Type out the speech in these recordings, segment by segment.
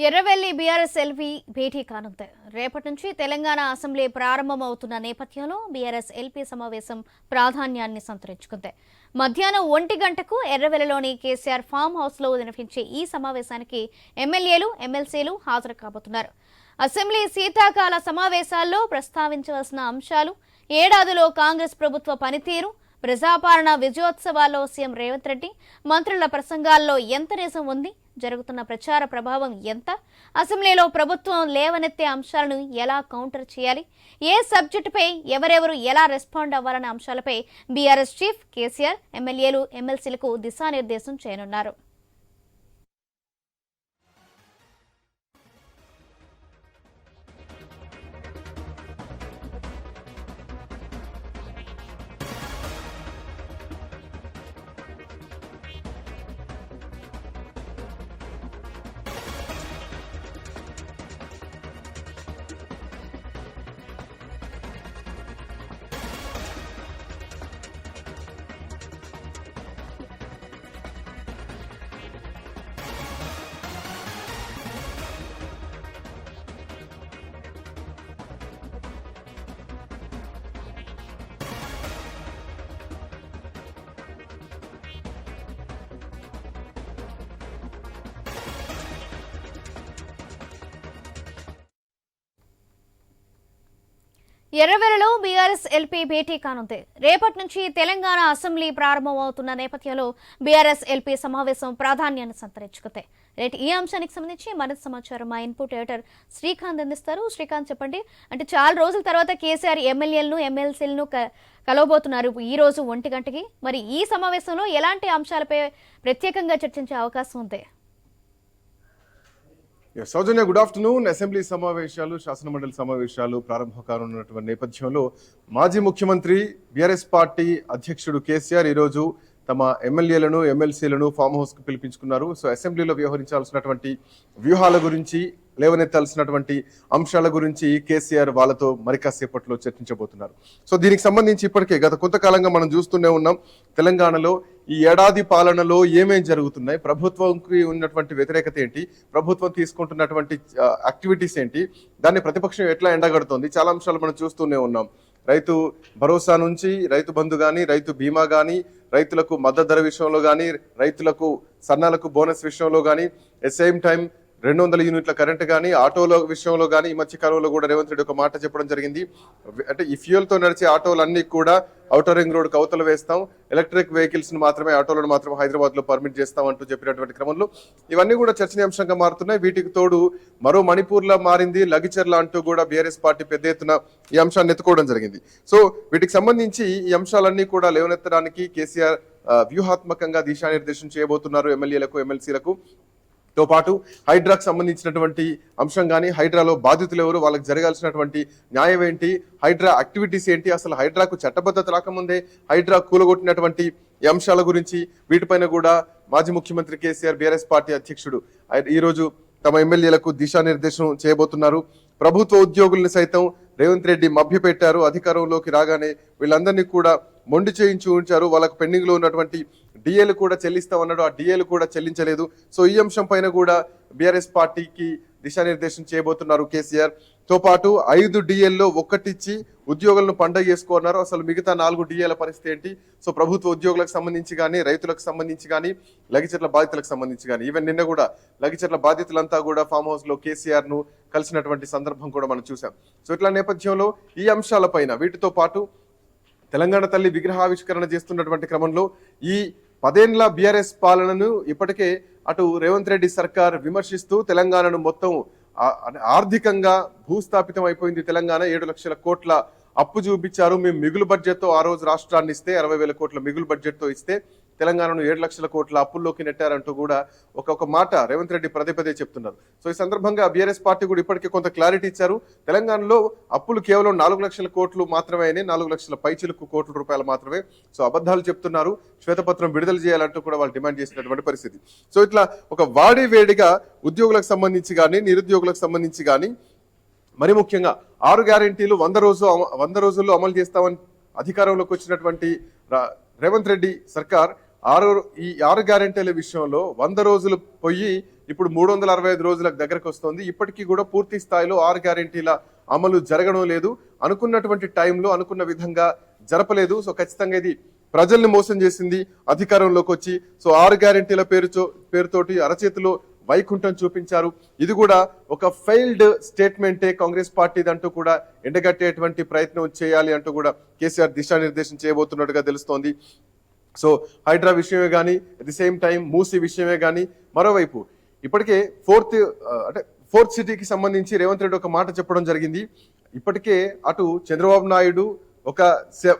Erravelli BRS LP భేటీ కానుంది. రేపటి నుంచి తెలంగాణ అసెంబ్లీ ప్రారంభమవుతున్న నేపథ్యంలో బీఆర్ఎస్ ఎల్పీ సమావేశం ప్రాధాన్యాన్ని సంతరించుకుంది. మధ్యాహ్నం 1 గంటకు ఎర్రవెల్లిలోని కేసీఆర్ ఫామ్ హౌస్లో నిర్వహించే ఈ సమావేశానికి ఎమ్మెల్యేలు, ఎమ్మెల్సీలు హాజరు కాబోతున్నారు. అసెంబ్లీ శీతాకాల సమావేశాల్లో ప్రస్తావించవలసిన అంశాలు, ఏడాదిలో కాంగ్రెస్ ప్రభుత్వ పనితీరు, ప్రజాపాలన విజయోత్సవాల్లో సీఎం రేవంత్ రెడ్డి మంత్రుల ప్రసంగాల్లో ఎంత నిజం ఉంది, జరుగుతున్న ప్రచార ప్రభావం ఎంత, అసెంబ్లీలో ప్రభుత్వం లేవనెత్తే అంశాలను ఎలా కౌంటర్ చేయాలి, ఏ సబ్జెక్టుపై ఎవరెవరు ఎలా రెస్పాండ్ అవ్వాలనే అంశాలపై బీఆర్ఎస్ చీఫ్ కేసీఆర్ ఎమ్మెల్యేలు, ఎమ్మెల్సీలకు దిశానిర్దేశం చేయనున్నారు. ఎర్రవెల్లిలో బీఆర్ఎస్ ఎల్పీ భేటీ కానుంది. రేపటి నుంచి తెలంగాణ అసెంబ్లీ ప్రారంభమవుతున్న నేపథ్యంలో బీఆర్ఎస్ ఎల్పీ సమావేశం ప్రాధాన్యాన్ని సంతరించుకుంది. రేటు ఈ అంశానికి సంబంధించి మరింత సమాచారం మా ఇన్పుట్ ఎడిటర్ శ్రీకాంత్ అందిస్తారు. శ్రీకాంత్, చెప్పండి. అంటే చాలా రోజుల తర్వాత కేసీఆర్ ఎమ్మెల్యేలను, ఎమ్మెల్సీలను కలవబోతున్నారు ఈ రోజు 1 గంటకి. మరి ఈ సమావేశంలో ఎలాంటి అంశాలపై ప్రత్యేకంగా చర్చించే అవకాశం ఉంది? సౌజన్య, గుడ్ ఆఫ్టర్నూన్. అసెంబ్లీ సమావేశాలు, శాసనమండలి సమావేశాలు ప్రారంభం కానున్నటువంటి నేపథ్యంలో మాజీ ముఖ్యమంత్రి బీఆర్ఎస్ పార్టీ అధ్యక్షుడు కేసీఆర్ ఈరోజు తమ ఎమ్మెల్యేలను, ఎమ్మెల్సీలను ఫామ్ హౌస్ కు పిలిపించుకున్నారు. సో అసెంబ్లీలో వ్యవహరించాల్సినటువంటి వ్యూహాల గురించి, లేవనెత్తాల్సినటువంటి అంశాల గురించి కేసీఆర్ వాళ్ళతో మరికాసేపట్లో చర్చించబోతున్నారు. సో దీనికి సంబంధించి ఇప్పటికే గత కొంతకాలంగా మనం చూస్తూనే ఉన్నాం, తెలంగాణలో ఈ ఏడాది పాలనలో ఏమేం జరుగుతున్నాయి, ప్రభుత్వంకి ఉన్నటువంటి వ్యతిరేకత ఏంటి, ప్రభుత్వం తీసుకుంటున్నటువంటి యాక్టివిటీస్ ఏంటి, దాన్ని ప్రతిపక్షం ఎట్లా ఎండగడుతోంది, చాలా అంశాలు మనం చూస్తూనే ఉన్నాం. రైతు భరోసా నుంచి రైతు బంధు కానీ, రైతు బీమా కానీ, రైతులకు మద్దతు ధర విషయంలో కానీ, రైతులకు సన్నాలకు బోనస్ విషయంలో కానీ, ఎట్ సేమ్ టైం 200 యూనిట్ల కరెంట్ కానీ, ఆటోల విషయంలో కానీ ఈ మధ్య కాలంలో కూడా రేవంత్ రెడ్డి ఒక మాట చెప్పడం జరిగింది. అంటే ఈ ఫ్యూయల్తో నడిచే ఆటోలన్నీ కూడా ఔటర్ రింగ్ రోడ్కి అవతల వేస్తాం, ఎలక్ట్రిక్ వెహికల్స్ మాత్రమే, ఆటోలను మాత్రం హైదరాబాద్ లో పర్మిట్ చేస్తాం అంటూ చెప్పినటువంటి క్రమంలో ఇవన్నీ కూడా చర్చనీయాంశంగా మారుతున్నాయి. వీటికి తోడు మరో మణిపూర్ లా మారింది, లగిచర్ల అంటూ కూడా బీఆర్ఎస్ పార్టీ పెద్ద ఎత్తున ఈ అంశాన్ని ఎత్తుకోవడం జరిగింది. సో వీటికి సంబంధించి ఈ అంశాలన్నీ కూడా లేవనెత్తడానికి కేసీఆర్ వ్యూహాత్మకంగా దిశానిర్దేశం చేయబోతున్నారు ఎమ్మెల్యేలకు, ఎమ్మెల్సీలకు. తో పాటు హైడ్రాకు సంబంధించినటువంటి అంశం కానీ, హైడ్రాలో బాధితులు ఎవరు, వాళ్ళకి జరగాల్సినటువంటి న్యాయం ఏంటి, హైడ్రా యాక్టివిటీస్ ఏంటి, అసలు హైడ్రాకు చట్టబద్ధత రాకముందే హైడ్రా కూలగొట్టినటువంటి అంశాల గురించి, వీటిపైన కూడా మాజీ ముఖ్యమంత్రి కేసీఆర్ బీఆర్ఎస్ పార్టీ అధ్యక్షుడు ఈరోజు తమ ఎమ్మెల్యేలకు దిశానిర్దేశం చేయబోతున్నారు. ప్రభుత్వ ఉద్యోగుల్ని సైతం రేవంత్ రెడ్డి మభ్యపెట్టారు. అధికారంలోకి రాగానే వీళ్ళందరినీ కూడా మొండి చేయించి ఉంచారు. వాళ్ళకు పెండింగ్ లో ఉన్నటువంటి డిఏలు కూడా చెల్లిస్తామన్నాడు, ఆ డిఏలు కూడా చెల్లించలేదు. సో ఈ అంశం పైన కూడా బీఆర్ఎస్ పార్టీకి దిశానిర్దేశం చేయబోతున్నారు కేసీఆర్. తో పాటు 5 డిఏల్లో 1 ఇచ్చి ఉద్యోగులను పండగ చేసుకున్నారు. అసలు మిగతా 4 డిఏల పరిస్థితి ఏంటి? సో ప్రభుత్వ ఉద్యోగులకు సంబంధించి కానీ, రైతులకు సంబంధించి కానీ, లగిచర్ల బాధితులకు సంబంధించి కానీ, ఈవెన్ నిన్న కూడా లగిచర్ల బాధితులంతా కూడా ఫామ్ హౌస్ లో కేసీఆర్ ను కలిసినటువంటి సందర్భం కూడా మనం చూసాం. సో ఇట్లా నేపథ్యంలో ఈ అంశాలపైన, వీటితో పాటు తెలంగాణ తల్లి విగ్రహావిష్కరణ చేస్తున్నటువంటి క్రమంలో ఈ 10 ఏళ్ల బీఆర్ఎస్ పాలనను ఇప్పటికే అటు రేవంత్ రెడ్డి సర్కార్ విమర్శిస్తూ తెలంగాణను మొత్తం ఆర్థికంగా భూస్థాపితం అయిపోయింది. తెలంగాణ 7 లక్షల కోట్ల అప్పు చూపించారు. మేము మిగులు బడ్జెట్ తో ఆ రోజు రాష్ట్రాన్ని ఇస్తే, 60,000 కోట్ల మిగులు బడ్జెట్ తో ఇస్తే తెలంగాణను 7 లక్షల కోట్ల అప్పుల్లోకి నెట్టారంటూ కూడా ఒక మాట రేవంత్ రెడ్డి పదే చెప్తున్నారు. సో ఈ సందర్భంగా బీఆర్ఎస్ పార్టీ కూడా ఇప్పటికే కొంత క్లారిటీ ఇచ్చారు. తెలంగాణలో అప్పులు కేవలం 4 లక్షల కోట్లు మాత్రమే, 4 లక్షల పైచిలకు కోట్ల రూపాయలు మాత్రమే. సో అబద్ధాలు చెప్తున్నారు, శ్వేతపత్రం విడుదల చేయాలంటూ కూడా వాళ్ళు డిమాండ్ చేసినటువంటి పరిస్థితి. సో ఇట్లా ఒక వాడి వేడిగా ఉద్యోగులకు సంబంధించి కానీ, నిరుద్యోగులకు సంబంధించి కానీ, మరి ముఖ్యంగా 6 గ్యారెంటీలు 100 రోజుల్లో అమలు చేస్తామని అధికారంలోకి వచ్చినటువంటి రేవంత్ రెడ్డి సర్కార్ ఈ 6 గ్యారెంటీల విషయంలో 100 రోజులు పోయి ఇప్పుడు 365 రోజులకు దగ్గరకు వస్తుంది. ఇప్పటికీ కూడా పూర్తి స్థాయిలో 6 గ్యారెంటీల అమలు జరగడం లేదు. అనుకున్నటువంటి టైంలో అనుకున్న విధంగా జరపలేదు. సో ఖచ్చితంగా ఇది ప్రజల్ని మోసం చేసింది అధికారంలోకి వచ్చి. సో 6 గ్యారెంటీల పేరుతోటి అరచేతిలో వైకుంఠం చూపించారు. ఇది కూడా ఒక ఫెయిల్డ్ స్టేట్మెంటే కాంగ్రెస్ పార్టీది అంటూ కూడా ఎండగట్టేటువంటి ప్రయత్నం చేయాలి అంటూ కూడా కేసీఆర్ దిశానిర్దేశం చేయబోతున్నట్టుగా తెలుస్తోంది. సో హైడ్రా విషయమే కానీ at the same time Musi విషయమే కానీ, మరోవైపు ఇప్పటికే ఫోర్త్ సిటీకి సంబంధించి రేవంత్ రెడ్డి ఒక మాట చెప్పడం జరిగింది. ఇప్పటికే అటు చంద్రబాబు నాయుడు ఒక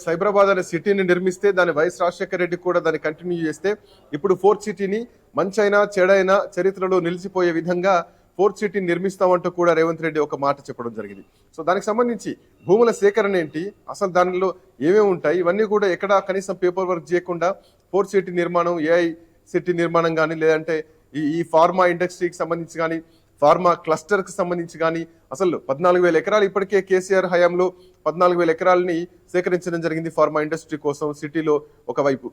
సైబరాబాద్ అనే సిటీని నిర్మిస్తే దాన్ని వైఎస్ రాజశేఖర రెడ్డి కూడా దాన్ని కంటిన్యూ చేస్తే ఇప్పుడు ఫోర్త్ సిటీని మంచైనా చెడైనా చరిత్రలో నిలిచిపోయే విధంగా ఫోర్త్ సిటీని నిర్మిస్తామంటూ కూడా రేవంత్ రెడ్డి ఒక మాట చెప్పడం జరిగింది. సో దానికి సంబంధించి భూముల సేకరణ ఏంటి, అసలు దానిలో ఏమేమి ఉంటాయి, ఇవన్నీ కూడా ఎక్కడ కనీసం పేపర్ వర్క్ చేయకుండా ఫోర్త్ సిటీ నిర్మాణం, ఏఐ సిటీ నిర్మాణం కానీ, లేదంటే ఈ ఫార్మా ఇండస్ట్రీకి సంబంధించి కానీ, ఫార్మా క్లస్టర్ కి సంబంధించి కానీ అసలు 14,000 ఎకరాలు ఇప్పటికే కేసీఆర్ హయాంలో 14,000 ఎకరాలని సేకరించడం జరిగింది ఫార్మా ఇండస్ట్రీ కోసం సిటీలో ఒకవైపు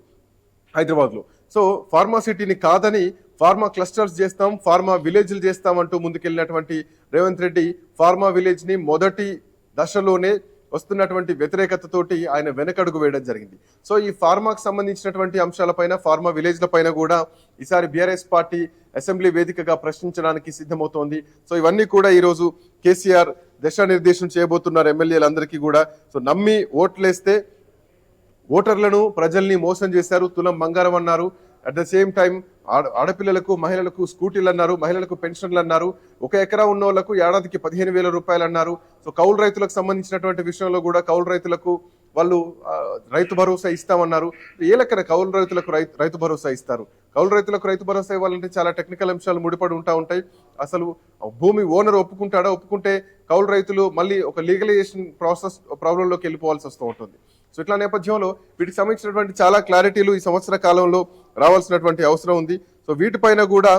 హైదరాబాద్ లో. సో ఫార్మా సిటీని కాదని ఫార్మా క్లస్టర్స్ చేస్తాం, ఫార్మా విలేజ్లు చేస్తాం అంటూ ముందుకెళ్ళినటువంటి రేవంత్ రెడ్డి ఫార్మా విలేజ్ ని మొదటి దశలోనే వస్తున్నటువంటి వ్యతిరేకతతోటి ఆయన వెనకడుగు వేయడం జరిగింది. సో ఈ ఫార్మాకు సంబంధించినటువంటి అంశాలపైన, ఫార్మా విలేజ్ల పైన కూడా ఈసారి బీఆర్ఎస్ పార్టీ అసెంబ్లీ వేదికగా ప్రశ్నించడానికి సిద్ధమవుతోంది. సో ఇవన్నీ కూడా ఈరోజు కేసీఆర్ దిశానిర్దేశం చేయబోతున్నారు ఎమ్మెల్యేలందరికీ కూడా. సో నమ్మి ఓట్లేస్తే ఓటర్లను ప్రజల్ని మోసం చేశారు, తులం బంగారం అన్నారు. అట్ ద సేమ్ టైం ఆడపిల్లలకు మహిళలకు స్కూటీలు అన్నారు, మహిళలకు పెన్షన్లు అన్నారు, 1 ఎకరా ఉన్న వాళ్ళకు ఏడాదికి 15,000 రూపాయలు అన్నారు. సో కౌలు రైతులకు సంబంధించినటువంటి విషయంలో కూడా కౌలు రైతులకు వాళ్ళు రైతు భరోసా ఇస్తామన్నారు. ఏ లెక్కన కౌలు రైతులకు రైతు భరోసా ఇస్తారు? కౌలు రైతులకు రైతు భరోసా ఇవ్వాలంటే చాలా టెక్నికల్ అంశాలు ముడిపడి ఉంటాయి. అసలు భూమి ఓనర్ ఒప్పుకుంటాడా? ఒప్పుకుంటే కౌలు రైతులు మళ్ళీ ఒక లీగలైజేషన్ ప్రాసెస్ ప్రాబ్లంలోకి వెళ్ళిపోవాల్సి వస్తూ ఉంటుంది. సో ఇట్లా నేపథ్యంలో వీటికి సంబంధించినటువంటి చాలా క్లారిటీలు ఈ సంవత్సర కాలంలో రావాల్సినటువంటి అవసరం ఉంది. సో వీటిపైన కూడా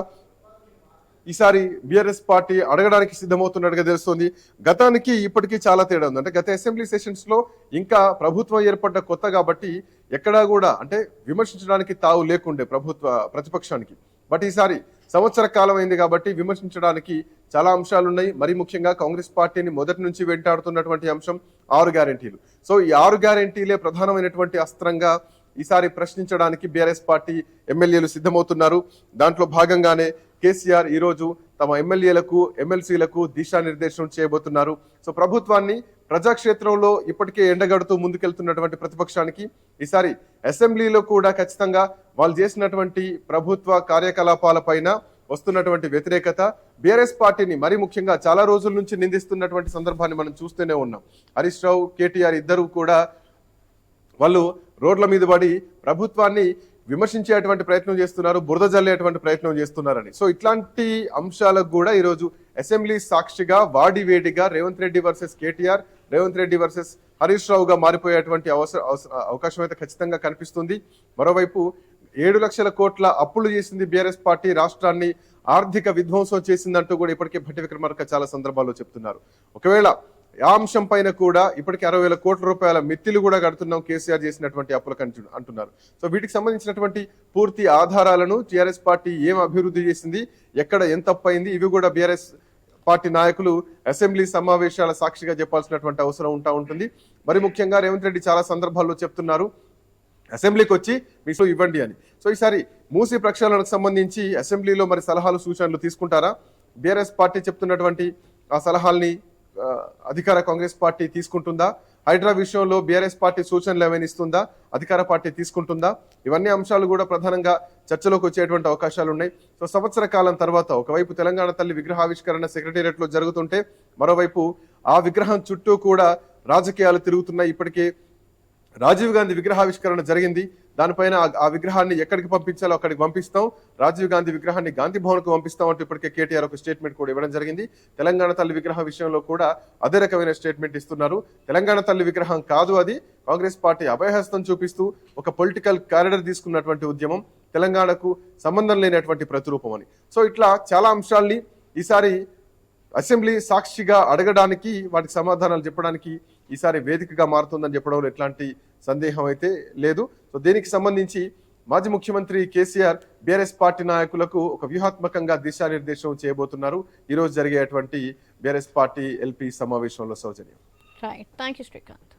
ఈసారి బీఆర్ఎస్ పార్టీ అడగడానికి సిద్ధమవుతున్నట్టుగా తెలుస్తుంది. గతానికి ఇప్పటికీ చాలా తేడా ఉంది. అంటే గత అసెంబ్లీ సెషన్స్ లో ఇంకా ప్రభుత్వం ఏర్పడ్డ కొత్త కాబట్టి ఎక్కడా కూడా అంటే విమర్శించడానికి తావు లేకుండే ప్రతిపక్షానికి. బట్ ఈసారి సంవత్సర కాలం అయింది కాబట్టి విమర్శించడానికి చాలా అంశాలు ఉన్నాయి. మరి ముఖ్యంగా కాంగ్రెస్ పార్టీని మొదటి నుంచి వెంటాడుతున్నటువంటి అంశం 6 గ్యారెంటీలు. సో ఈ 6 గ్యారెంటీలే ప్రధానమైనటువంటి అస్త్రంగా ఈసారి ప్రశ్నించడానికి బీఆర్ఎస్ పార్టీ ఎమ్మెల్యేలు సిద్ధమవుతున్నారు. దాంట్లో భాగంగానే కేసీఆర్ ఈ రోజు తమ ఎమ్మెల్యేలకు ఎమ్మెల్సీలకు దిశానిర్దేశం చేయబోతున్నారు. సో ప్రభుత్వాన్ని ప్రజాక్షేత్రంలో ఇప్పటికే ఎండగడుతూ ముందుకెళ్తున్నటువంటి ప్రతిపక్షానికి ఈసారి అసెంబ్లీలో కూడా ఖచ్చితంగా వాళ్ళు చేసినటువంటి ప్రభుత్వ కార్యకలాపాలపైన వస్తున్నటువంటి వ్యతిరేకత బీఆర్ఎస్ పార్టీని మరి ముఖ్యంగా చాలా రోజుల నుంచి నిందిస్తున్నటువంటి సందర్భాన్ని మనం చూస్తూనే ఉన్నాం. హరీష్ రావు, కేటీఆర్ ఇద్దరు కూడా వాళ్ళు రోడ్ల మీద పడి ప్రభుత్వాన్ని విమర్శించేటువంటి ప్రయత్నం చేస్తున్నారు, బురద జల్లేటువంటి ప్రయత్నం చేస్తున్నారని. సో ఇట్లాంటి అంశాలకు కూడా ఈరోజు అసెంబ్లీ సాక్షిగా వాడివేడిగా రేవంత్ రెడ్డి వర్సెస్ కేటీఆర్, రేవంత్ రెడ్డి వర్సెస్ హరీష్ రావుగా మారిపోయేటువంటి అవకాశం అయితే ఖచ్చితంగా కనిపిస్తుంది. మరోవైపు 7 లక్షల కోట్ల అప్పులు చేసింది బీఆర్ఎస్ పార్టీ, రాష్ట్రాన్ని ఆర్థిక విధ్వంసం చేసిందంటూ కూడా ఇప్పటికే భట్టి విక్రమార్క చాలా సందర్భాల్లో చెప్తున్నారు. ఒకవేళ ఆ అంశం పైన కూడా ఇప్పటికే 60,000 కోట్ల రూపాయల మిత్తిలు కూడా కడుతున్నాం కేసీఆర్ చేసినటువంటి అప్పులకు అంటున్నారు. సో వీటికి సంబంధించినటువంటి పూర్తి ఆధారాలను టీఆర్ఎస్ పార్టీ ఏం అభివృద్ధి చేసింది, ఎక్కడ ఎంత తప్పు అయింది, ఇవి కూడా బీఆర్ఎస్ పార్టీ నాయకులు అసెంబ్లీ సమావేశాల సాక్షిగా చెప్పాల్సినటువంటి అవసరం ఉంటుంది. మరి ముఖ్యంగా రేవంత్ రెడ్డి చాలా సందర్భాల్లో చెప్తున్నారు అసెంబ్లీకి వచ్చి మీకు ఇవ్వండి అని. సో ఈసారి మూసీ ప్రక్షాళనకు సంబంధించి అసెంబ్లీలో మరి సలహాలు సూచనలు తీసుకుంటారా? బీఆర్ఎస్ పార్టీ చెప్తున్నటువంటి ఆ సలహాల్ని అధికార కాంగ్రెస్ పార్టీ తీసుకుంటుందా? హైడ్రా విషయంలో బీఆర్ఎస్ పార్టీ సూచనలు ఏమైనా ఇస్తుందా? అధికార పార్టీ తీసుకుంటుందా? ఇవన్నీ అంశాలు కూడా ప్రధానంగా చర్చలోకి వచ్చేటువంటి అవకాశాలు ఉన్నాయి. సో సంవత్సర కాలం తర్వాత ఒకవైపు తెలంగాణ తల్లి విగ్రహావిష్కరణ సెక్రటేరియట్ లో జరుగుతుంటే మరోవైపు ఆ విగ్రహం చుట్టూ కూడా రాజకీయాలు తిరుగుతున్నాయి. ఇప్పటికే రాజీవ్ గాంధీ విగ్రహావిష్కరణ జరిగింది, దానిపైన ఆ విగ్రహాన్ని ఎక్కడికి పంపించాలో అక్కడికి పంపిస్తాం, రాజీవ్ గాంధీ విగ్రహాన్ని గాంధీ భవన్ కు పంపిస్తాం అంటూ ఇప్పటికే కేటీఆర్ ఒక స్టేట్మెంట్ కూడా ఇవ్వడం జరిగింది. తెలంగాణ తల్లి విగ్రహం విషయంలో కూడా అదే రకమైన స్టేట్మెంట్ ఇస్తున్నారు. తెలంగాణ తల్లి విగ్రహం కాదు అది, కాంగ్రెస్ పార్టీ అభయహస్తం చూపిస్తూ ఒక పొలిటికల్ కారిడర్ తీసుకున్నటువంటి ఉద్యమం, తెలంగాణకు సంబంధం లేనటువంటి ప్రతిరూపం అని. సో ఇట్లా చాలా అంశాల్ని ఈసారి అసెంబ్లీ సాక్షిగా అడగడానికి, వాటికి సమాధానాలు చెప్పడానికి ఈసారి వేదికగా మారుతుందని చెప్పడంలో ఎట్లాంటి సందేహం అయితే లేదు. సో దీనికి సంబంధించి మాజీ ముఖ్యమంత్రి కేసీఆర్ బీఆర్ఎస్ పార్టీ నాయకులకు ఒక వ్యూహాత్మకంగా దిశానిర్దేశం చేయబోతున్నారు ఈ రోజు జరిగేటువంటి బీఆర్ఎస్ పార్టీ ఎల్పీ సమావేశంలో. సౌజన్యం. Right, thank you Srikanth.